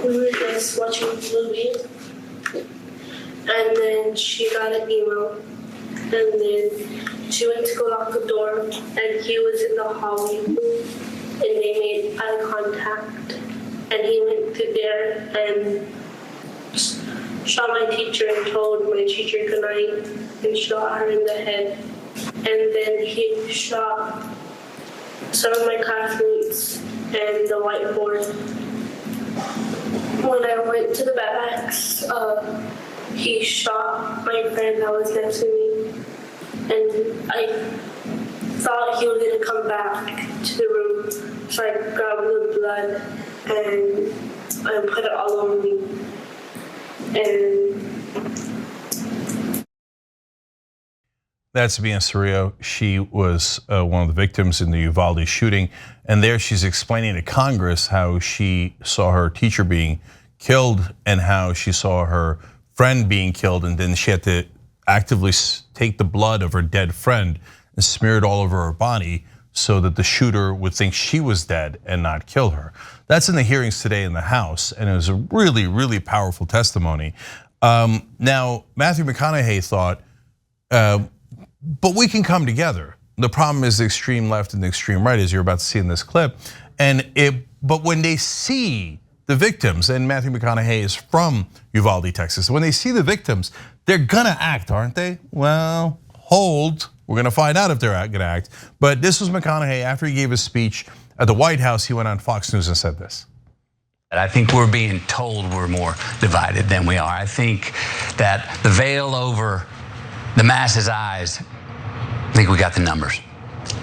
We were just watching a movie, and then she got an email, and then she went to go lock the door, and he was in the hallway, and they made eye contact, and he went through there and shot my teacher and told my teacher goodnight and shot her in the head, and then he shot some of my classmates and the whiteboard. When I went to the barracks, he shot my friend that was next to me, and I thought he was gonna come back to the room, so I grabbed the blood and I put it all over me. And that's Miah Cerrillo. She was one of the victims in the Uvalde shooting. And there she's explaining to Congress how she saw her teacher being killed and how she saw her friend being killed. And then she had to actively take the blood of her dead friend and smear it all over her body so that the shooter would think she was dead and not kill her. That's in the hearings today in the House, and it was a really, really powerful testimony. Now, Matthew McConaughey thought, but we can come together. The problem is the extreme left and the extreme right, as you're about to see in this clip. But when they see the victims, and Matthew McConaughey is from Uvalde, Texas, when they see the victims, they're gonna act, aren't they? Well, hold. We're gonna find out if they're gonna act. But this was McConaughey after he gave his speech at the White House. He went on Fox News and said this. I think we're being told we're more divided than we are. I think that the veil over the masses' eyes, I think we got the numbers.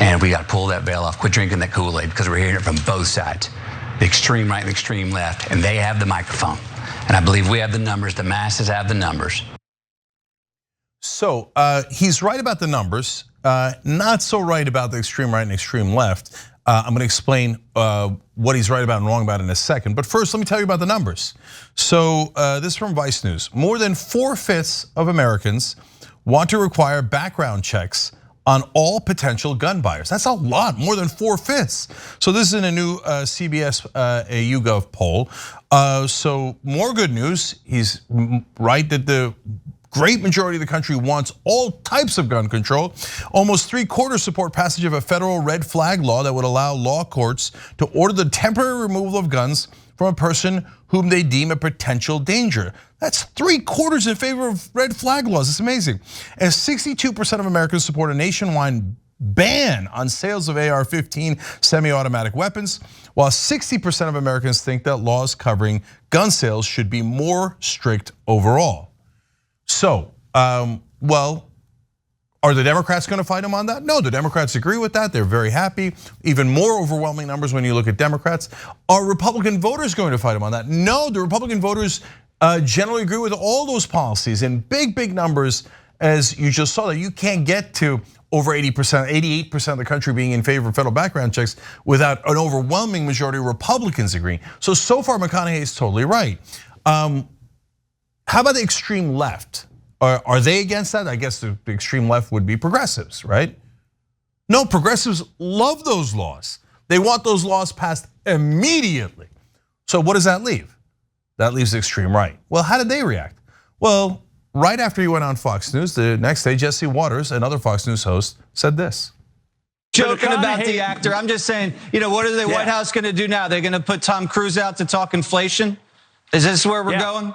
And we got to pull that veil off, quit drinking that Kool-Aid, because we're hearing it from both sides, the extreme right and the extreme left, and they have the microphone. And I believe we have the numbers, the masses have the numbers. So he's right about the numbers, not so right about the extreme right and extreme left. I'm gonna explain what he's right about and wrong about in a second. But first, let me tell you about the numbers. So this is from Vice News. More than 4/5 of Americans want to require background checks on all potential gun buyers. That's a lot, more than 4/5. So this is in a new CBS YouGov poll. So more good news, he's right that the great majority of the country wants all types of gun control. Almost 3/4 support passage of a federal red flag law that would allow law courts to order the temporary removal of guns from a person whom they deem a potential danger. That's 3/4 in favor of red flag laws. It's amazing. And 62% of Americans support a nationwide ban on sales of AR-15 semi-automatic weapons, while 60% of Americans think that laws covering gun sales should be more strict overall. So, well, are the Democrats gonna fight him on that? No, the Democrats agree with that. They're very happy. Even more overwhelming numbers when you look at Democrats. Are Republican voters going to fight him on that? No, the Republican voters generally agree with all those policies in big, big numbers, as you just saw that you can't get to over 80%, 88% of the country being in favor of federal background checks without an overwhelming majority of Republicans agreeing. So far McConaughey is totally right. How about the extreme left? Are they against that? I guess the extreme left would be progressives, right? No, progressives love those laws. They want those laws passed immediately. So what does that leave? That leaves the extreme right. Well, how did they react? Well, right after he went on Fox News, the next day, Jesse Waters, another Fox News host, said this. Joking about the actor, I'm just saying, what are the White House gonna do now? They're gonna put Tom Cruise out to talk inflation? Is this where we're going?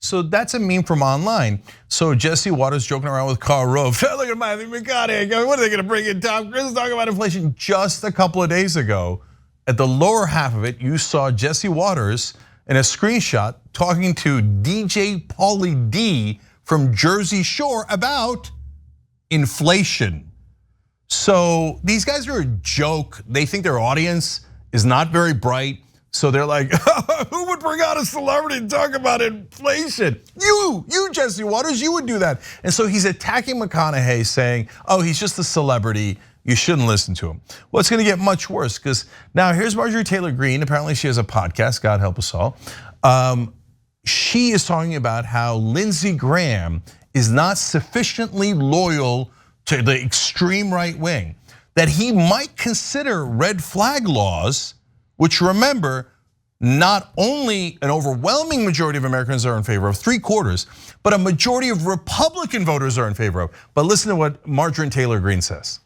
So that's a meme from online. So Jesse Waters joking around with Karl Rove. Look at Matthew McConaughey. What are they gonna bring in Tom Cruise talking about inflation? Just a couple of days ago, at the lower half of it, you saw Jesse Waters in a screenshot talking to DJ Pauly D from Jersey Shore about inflation. So these guys are a joke. They think their audience is not very bright. So they're like, who would bring out a celebrity and talk about inflation? You Jesse Waters, you would do that. And so he's attacking McConaughey saying, he's just a celebrity, you shouldn't listen to him. Well, it's gonna get much worse, because now here's Marjorie Taylor Greene. Apparently she has a podcast, God help us all. She is talking about how Lindsey Graham is not sufficiently loyal to the extreme right wing, that he might consider red flag laws, which remember, not only an overwhelming majority of Americans are in favor of, 3/4, but a majority of Republican voters are in favor of. But listen to what Marjorie Taylor Greene says.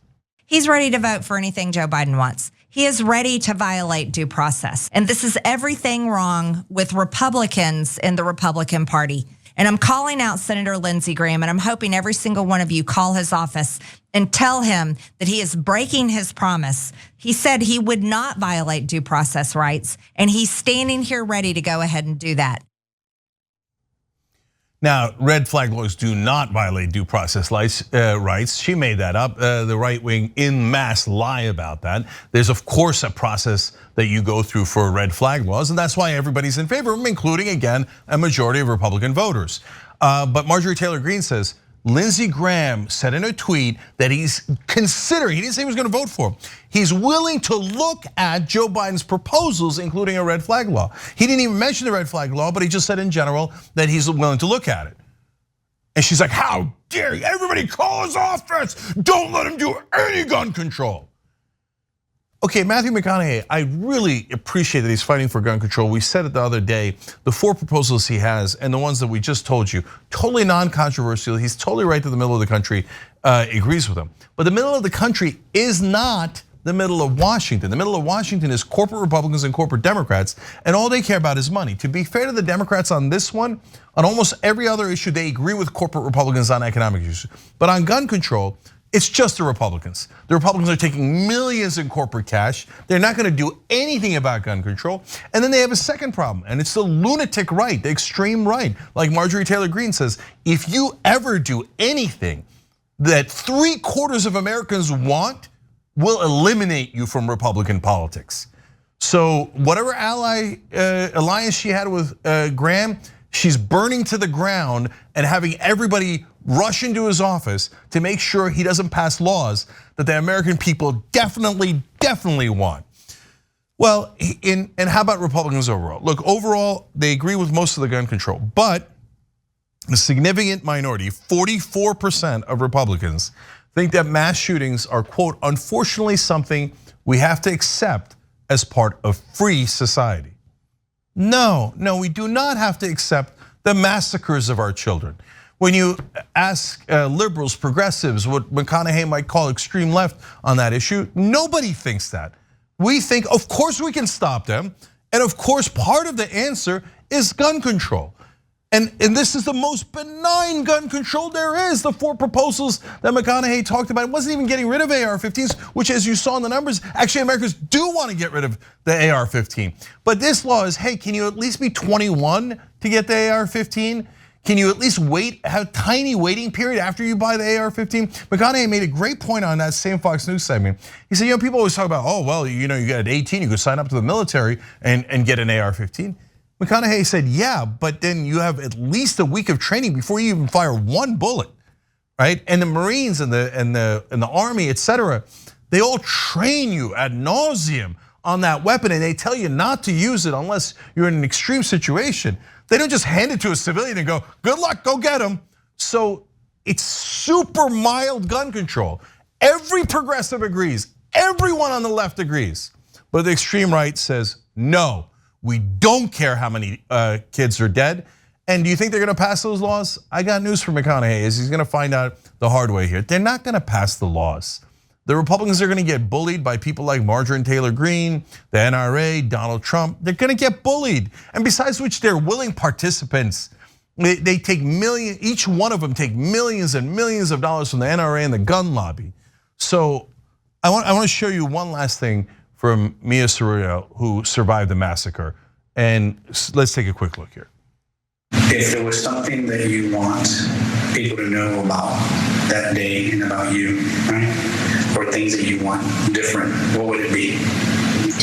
He's ready to vote for anything Joe Biden wants. He is ready to violate due process. And this is everything wrong with Republicans in the Republican Party. And I'm calling out Senator Lindsey Graham, and I'm hoping every single one of you call his office and tell him that he is breaking his promise. He said he would not violate due process rights, and he's standing here ready to go ahead and do that. Now, red flag laws do not violate due process rights. She made that up. The right wing en masse lie about that. There's of course a process that you go through for red flag laws, and that's why everybody's in favor of them, including again a majority of Republican voters. But Marjorie Taylor Greene says Lindsey Graham said in a tweet that he's considering, he didn't say he was gonna vote for him, he's willing to look at Joe Biden's proposals, including a red flag law. He didn't even mention the red flag law, but he just said in general that he's willing to look at it. And she's like, how dare you, everybody call his office, don't let him do any gun control. Okay, Matthew McConaughey, I really appreciate that he's fighting for gun control. We said it the other day, the 4 proposals he has and the ones that we just told you, totally non-controversial. He's totally right that the middle of the country agrees with him. But the middle of the country is not the middle of Washington. The middle of Washington is corporate Republicans and corporate Democrats, and all they care about is money. To be fair to the Democrats on this one, on almost every other issue, they agree with corporate Republicans on economic issues. But on gun control, it's just the Republicans. The Republicans are taking millions in corporate cash. They're not gonna do anything about gun control. And then they have a second problem, and it's the lunatic right, the extreme right. Like Marjorie Taylor Greene says, if you ever do anything that 3/4 of Americans want, will eliminate you from Republican politics. So whatever alliance she had with Graham, she's burning to the ground and having everybody rush into his office to make sure he doesn't pass laws that the American people definitely want. Well, and how about Republicans overall? Look, overall, they agree with most of the gun control, but a significant minority, 44% of Republicans, think that mass shootings are, quote, unfortunately something we have to accept as part of free society. No, we do not have to accept the massacres of our children. When you ask liberals, progressives, what McConaughey might call extreme left on that issue, nobody thinks that. We think, of course we can stop them, and of course part of the answer is gun control. And this is the most benign gun control there is. The 4 proposals that McConaughey talked about, it wasn't even getting rid of AR-15s, which as you saw in the numbers, actually Americans do want to get rid of the AR-15. But this law is, hey, can you at least be 21 to get the AR-15? Can you at least have a tiny waiting period after you buy the AR-15? McConaughey made a great point on that same Fox News segment. He said, people always talk about, oh, well, you get at 18, you could sign up to the military and get an AR-15. McConaughey said, yeah, but then you have at least a week of training before you even fire 1 bullet, right? And the Marines and the Army, et cetera, they all train you ad nauseum on that weapon, and they tell you not to use it unless you're in an extreme situation. They don't just hand it to a civilian and go, good luck, go get him. So it's super mild gun control. Every progressive agrees, everyone on the left agrees. But the extreme right says, no, we don't care how many kids are dead. And do you think they're gonna pass those laws? I got news for McConaughey, is he's gonna find out the hard way here. They're not gonna pass the laws. The Republicans are gonna get bullied by people like Marjorie Taylor Greene, the NRA, Donald Trump. They're gonna get bullied. And besides which, they're willing participants. They take millions, each one of them take millions and millions of dollars from the NRA and the gun lobby. So I want to show you one last thing from Miah Cerrillo, who survived the massacre. And let's take a quick look here. If there was something that you want people to know about that day and about you, right? Or things that you want different, what would it be?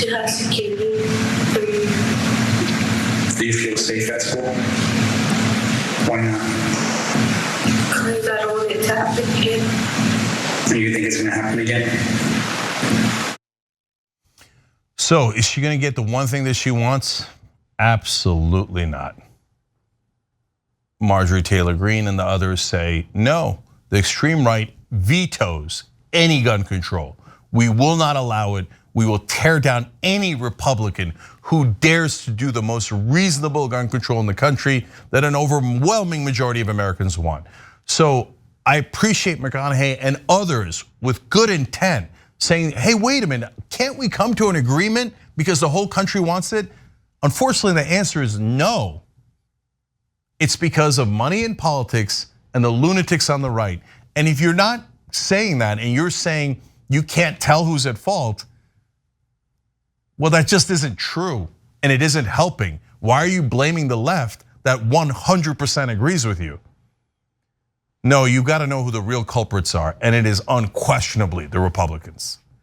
To have security for you. Do you feel safe at school? Why not? Because I don't want it to happen again. Do you think it's gonna happen again? So is she gonna get the one thing that she wants? Absolutely not. Marjorie Taylor Greene and the others say, no, the extreme right vetoes any gun control. We will not allow it. We will tear down any Republican who dares to do the most reasonable gun control in the country that an overwhelming majority of Americans want. So I appreciate McConaughey and others with good intent saying, hey, wait a minute, can't we come to an agreement because the whole country wants it? Unfortunately, the answer is no. It's because of money in politics and the lunatics on the right. And if you're not saying that and you're saying you can't tell who's at fault, well, that just isn't true and it isn't helping. Why are you blaming the left that 100% agrees with you? No, you've got to know who the real culprits are, and it is unquestionably the Republicans.